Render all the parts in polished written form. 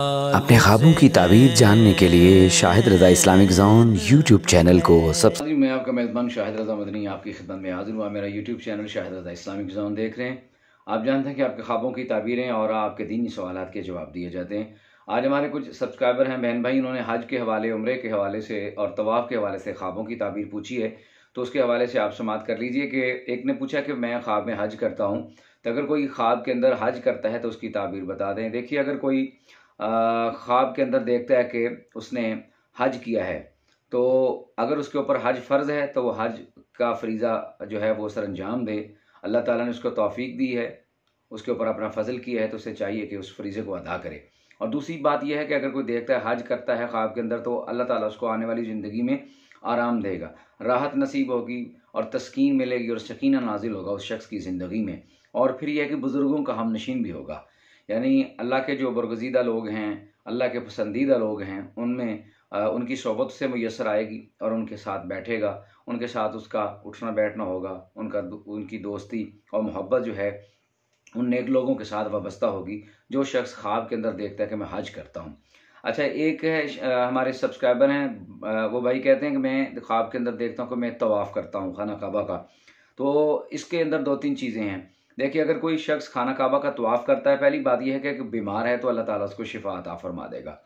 अपने ख्वाबों की ताबीर जानने के लिए शाहिद रज़ा इस्लामिक ज़ोन यूट्यूब चैनल को जी, मैं आपका मेज़बान शाहिद रज़ा मदनी आपकी खिदमत में हाज़िर हुआ। मेरा यूट्यूब चैनल शाहिद रज़ा इस्लामिक ज़ोन देख रहे हैं। आप जानते हैं कि आपके ख्वाबों की ताबीरें और आपके दीनी सवालात के जवाब दिए जाते हैं। आज हमारे कुछ सब्सक्राइबर हैं, बहन भाई, उन्होंने हज के हवाले, उम्रे के हवाले से और तवाफ़ के हवाले से ख्वाबों की ताबीर पूछी है। तो उसके हवाले से आप समाअत कर लीजिए कि एक ने पूछा कि मैं ख्वाब में हज करता हूँ, तो अगर कोई ख्वाब के अंदर हज करता है तो उसकी ताबीर बता दें। देखिए, अगर कोई ख्वाब के अंदर देखता है कि उसने हज किया है, तो अगर उसके ऊपर हज फ़र्ज़ है तो वो हज का फ़रीज़ा जो है वो सरअंजाम दे। अल्लाह ताला ने उसको तौफ़ीक दी है, उसके ऊपर अपना फ़ज़ल किया है, तो उसे चाहिए कि उस फ़रीज़े को अदा करे। और दूसरी बात ये है कि अगर कोई देखता है हज करता है ख्वाब के अंदर, तो अल्लाह ताला उसको आने वाली ज़िंदगी में आराम देगा, राहत नसीब होगी और तस्कीन मिलेगी और सकीना नाज़िल होगा उस शख़्स की ज़िंदगी में। और फिर यह है कि बुज़ुर्गों का हमनशीन भी होगा, यानी अल्लाह के जो बरगुज़ीदा लोग हैं, अल्लाह के पसंदीदा लोग हैं, उनमें उनकी सोबत से मुयस्सर आएगी और उनके साथ बैठेगा, उनके साथ उसका उठना बैठना होगा, उनकी दोस्ती और मोहब्बत जो है उन नेक लोगों के साथ वाबस्ता होगी, जो शख्स ख्वाब के अंदर देखता है कि मैं हज करता हूँ। अच्छा, एक है हमारे सब्सक्राइबर हैं, वो भाई कहते हैं कि मैं ख्वाब के अंदर देखता हूँ कि मैं तवाफ़ करता हूँ खाना काबा का। तो इसके अंदर 2-3 चीज़ें हैं। देखिए, अगर कोई शख्स खाना काबा का तवाफ़ करता है, पहली बात ये है कि बीमार है तो अल्लाह ताला उसको शिफ़ा अता फ़रमा देगा।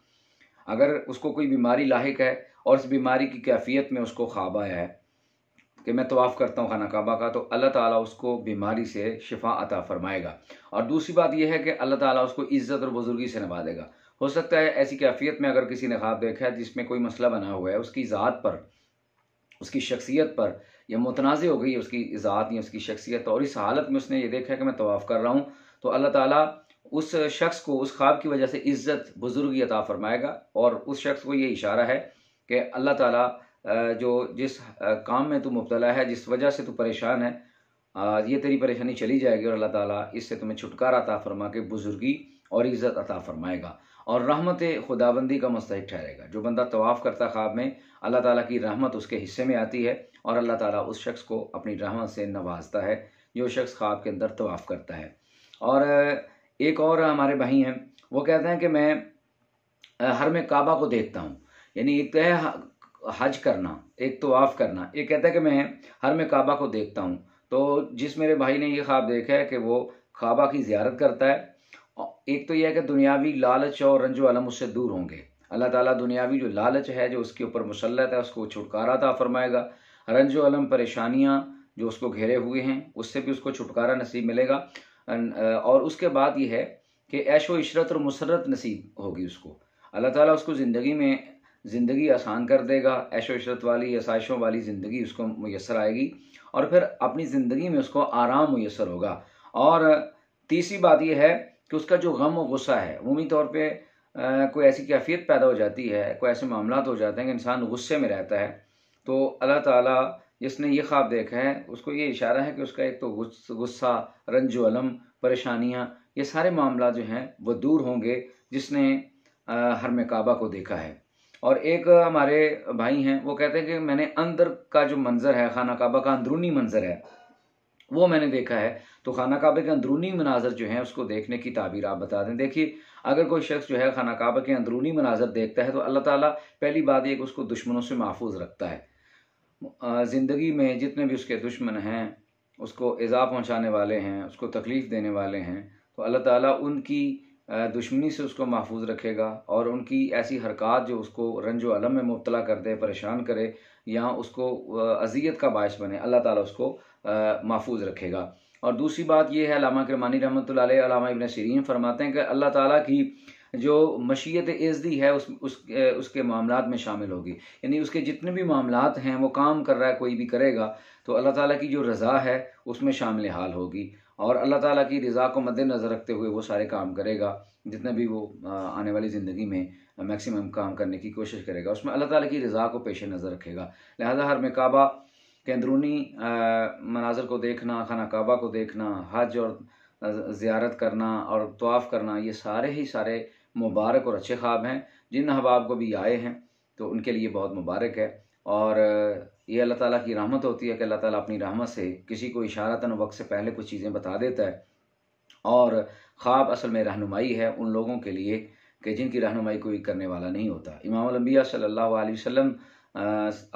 अगर उसको कोई बीमारी लाहिक है और इस बीमारी की कैफ़ियत में उसको ख्वाब आया है कि मैं तवाफ़ करता हूँ खाना काबा का, तो अल्लाह ताला उसको बीमारी से शिफ़ा अता फ़रमाएगा। और दूसरी बात ये है कि अल्लाह ताला उसको इज़्ज़त और बुज़ुर्गी से नवाज़ेगा। हो सकता है ऐसी कैफ़ियत में अगर किसी ने ख्वाब देखा है जिसमें कोई मसला बना हुआ है, उसकी ज़ात पर, उसकी शख्सियत पर, या मुतनाज़ हो गई है उसकी ज़ात या उसकी शख्सियत, और इस हालत में उसने ये देखा है कि मैं तवाफ़ कर रहा हूँ, तो अल्लाह ताला उस शख्स को उस ख्वाब की वजह से इज़्ज़त, बुज़ुर्गी अता फ़रमाएगा। और उस शख्स को ये इशारा है कि अल्लाह ताला जो जिस काम में तू मुब्तला है, जिस वजह से तू परेशान है, ये तेरी परेशानी चली जाएगी और अल्लाह ताला इससे तुम्हें छुटकारा अता फ़रमा के बुज़ुर्गी और इज़्ज़त अता फ़रमाएगा और रहमत खुदाबंदी का मुस्तहिक ठहरेगा। जो बंदा तवाफ़ करता ख्वाब में, अल्लाह ताला की रहमत उसके हिस्से में आती है और अल्लाह ताला उस शख्स को अपनी रहमत से नवाजता है, जो शख्स ख्वाब के अंदर तवाफ़ करता है। और एक और हमारे भाई हैं, वो कहते हैं कि मैं हर में काबा को देखता हूँ। यानी एक तो है हज करना, एक तवाफ़ करना, एक कहता है कि मैं हर में काबा को देखता हूँ। तो जिस मेरे भाई ने ये ख्वाब देखा है कि वो काबा की ज़ियारत करता है, एक तो यह है कि दुनियावी लालच और रंजो अलम उससे दूर होंगे। अल्लाह ताला दुनियावी जो लालच है, जो उसके ऊपर मुसल्लत है, उसको छुटकारा अता फ़रमाएगा। रंजो अलम, परेशानियाँ जो उसको घेरे हुए हैं, उससे भी उसको छुटकारा नसीब मिलेगा। और उसके बाद ये है कि ऐशो इशरत और मुसर्रत नसीब होगी उसको। अल्लाह ताला उसको ज़िंदगी में ज़िंदगी आसान कर देगा, ऐशो इशरत वाली, आसाइशों वाली ज़िंदगी उसको मुयस्सर आएगी और फिर अपनी ज़िंदगी में उसको आराम मुयस्सर होगा। और तीसरी बात ये है कि उसका जो गम और गुस्सा है, उमूमी तौर पे कोई ऐसी कैफ़ियत पैदा हो जाती है, कोई ऐसे मामलात हो जाते हैं कि इंसान गुस्से में रहता है, तो अल्लाह ताला जिसने ये ख्वाब देखा है, उसको ये इशारा है कि उसका एक तो गुस्सा, रंजो अलम, परेशानियाँ, ये सारे मामला जो हैं वो दूर होंगे, जिसने हरम काबा को देखा है। और एक हमारे भाई हैं, वो कहते हैं कि मैंने अंदर का जो मंज़र है, खाना काबा का अंदरूनी मंज़र है, वो मैंने देखा है। तो खाना काबा के अंदरूनी मनाज़र जो हैं, उसको देखने की ताबीर आप बता दें। देखिए, अगर कोई शख्स जो है खाना काबा के अंदरूनी मनाज़र देखता है, तो अल्लाह ताला पहली बात ये कि उसको दुश्मनों से महफूज़ रखता है। ज़िंदगी में जितने भी उसके दुश्मन हैं, उसको ईज़ा पहुँचाने वाले हैं, उसको तकलीफ़ देने वाले हैं, तो अल्लाह ताला उनकी दुश्मनी से उसको महफूज़ रखेगा और उनकी ऐसी हरकत जो उसको रंजो अलम में मुब्तला कर दे, परेशान करे या उसको अज़ियत का बायस बने, अल्लाह ताला उसको महफूज़ रखेगा। और दूसरी बात ये है, अल्लामा किरमानी रहमतुल्लाह अलैह, अल्लामा इब्न सीरीन फरमाते हैं कि अल्लाह ताला की जो मशीयत इज़्ज़ी है उसके मामलात में शामिल होगी। यानी उसके जितने भी मामलात हैं, वो काम कर रहा है, कोई भी करेगा, तो अल्लाह ताला की जो रज़ा है उसमें शामिल हाल होगी और अल्लाह ताला की रज़ा को मद्देनज़र रखते हुए वो सारे काम करेगा, जितने भी वो आने वाली ज़िंदगी में मैक्सिमम काम करने की कोशिश करेगा, उसमें अल्लाह ताला की रज़ा को पेश नज़र रखेगा। लिहाज़ा हरम काबा के अंदरूनी मनाज़र को देखना, खाना काबा को देखना, हज और ज़ियारत करना और तवाफ़ करना, ये सारे ही सारे मुबारक और अच्छे ख्वाब हैं। जिन अहबाब को भी आए हैं, तो उनके लिए बहुत मुबारक है। और ये अल्लाह ताला की रहमत होती है कि अल्लाह ताला अपनी रहमत से किसी को इशारतन वक़्त से पहले कुछ चीज़ें बता देता है और ख्वाब असल में रहनुमाई है उन लोगों के लिए कि जिनकी रहनुमाई कोई करने वाला नहीं होता। इमामुल अंबिया सल्लल्लाहु अलैहि वसल्लम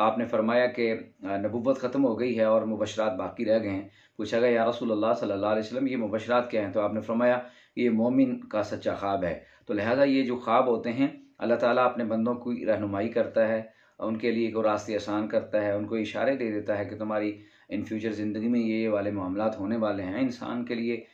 आपने फरमाया कि नबुव्वत ख़त्म हो गई है और मुबशरात बाकी रह गए हैं। पूछा गया या रसूलल्लाह सल्लल्लाहु अलैहि वसल्लम ये मुबशरात क्या हैं? तो आपने फरमाया ये मोमिन का सच्चा ख्वाब है। तो लिहाजा ये जो ख्वाब होते हैं अल्लाह ताला अपने बंदों की रहनुमाई करता है, उनके लिए को रास्ते आसान करता है, उनको इशारे दे देता है कि तुम्हारी इन फ्यूचर ज़िंदगी में ये वाले मामलात होने वाले हैं। इंसान के लिए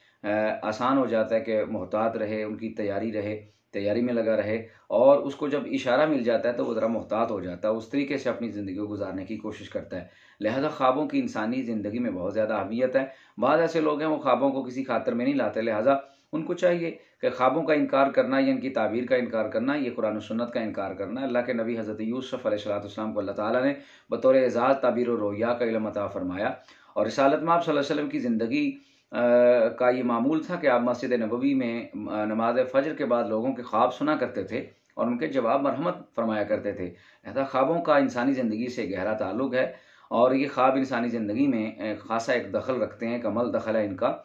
आसान हो जाता है कि मोहतात रहे, उनकी तैयारी रहे, तैयारी में लगा रहे, और उसको जब इशारा मिल जाता है तो वो ज़रा मोहतात हो जाता है, उस तरीके से अपनी ज़िंदगी को गुजारने की कोशिश करता है। लिहाजा ख्वाबों की इंसानी ज़िंदगी में बहुत ज़्यादा अहमियत है। बाद ऐसे लोग हैं वो ख्वाबों को किसी खातर में नहीं लाते, लिहाजा उनको चाहिए कि ख्वाबों का इनकार करना या इनकी ताबीर का इनकार करना, ये कुरान और सुन्नत का इनकार करना। अल्लाह के नबी हज़रत यूसुफ़ अलैहिस्सलाम को अल्लाह ताला ने बतौर एजाज़ ताबीर और रोया का इल्म अता फरमाया, और रिसालत में आप सल्लल्लाहु अलैहि वसल्लम की ज़िंदगी का ये मामूल था कि आप मस्जिद नबवी में नमाज फ़जर के बाद लोगों के ख्वाब सुना करते थे और उनके जवाब मरहमत फरमाया करते थे। ऐसा ख्वाबों का इंसानी ज़िंदगी से गहरा ताल्लुक़ है, और ये ख्वाब इंसानी ज़िंदगी में ख़ासा एक दखल रखते हैं, कमल दखल है इनका।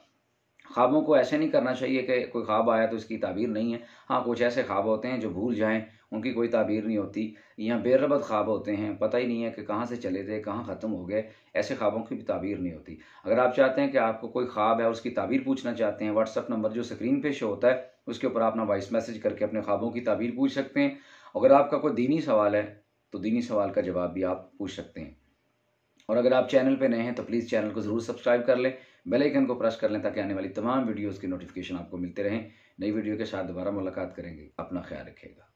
ख्वाबों को ऐसे नहीं करना चाहिए कि कोई ख्वाब आया तो इसकी ताबीर नहीं है। हाँ, कुछ ऐसे ख्वाब होते हैं जो भूल जाएँ, उनकी कोई ताबीर नहीं होती, या बेरबत ख्वाब होते हैं, पता ही नहीं है कि कहाँ से चले थे, कहाँ ख़त्म हो गए। ऐसे ख्वाबों की भी ताबीर नहीं होती। अगर आप चाहते हैं कि आपको कोई ख्वाब है और उसकी ताबीर पूछना चाहते हैं, व्हाट्सअप नंबर जो स्क्रीन पे शो होता है उसके ऊपर अपना वॉइस मैसेज करके अपने ख्वाबों की ताबीर पूछ सकते हैं। अगर आपका कोई दीनी सवाल है तो दीनी सवाल का जवाब भी आप पूछ सकते हैं। और अगर आप चैनल पे नए हैं तो प्लीज़ चैनल को ज़रूर सब्सक्राइब कर लें, बेल आइकन को प्रेस कर लें, ताकि आने वाली तमाम वीडियोज़ की नोटिफिकेशन आपको मिलते रहें। नई वीडियो के साथ दोबारा मुलाकात करेंगे। अपना ख्याल रखिएगा।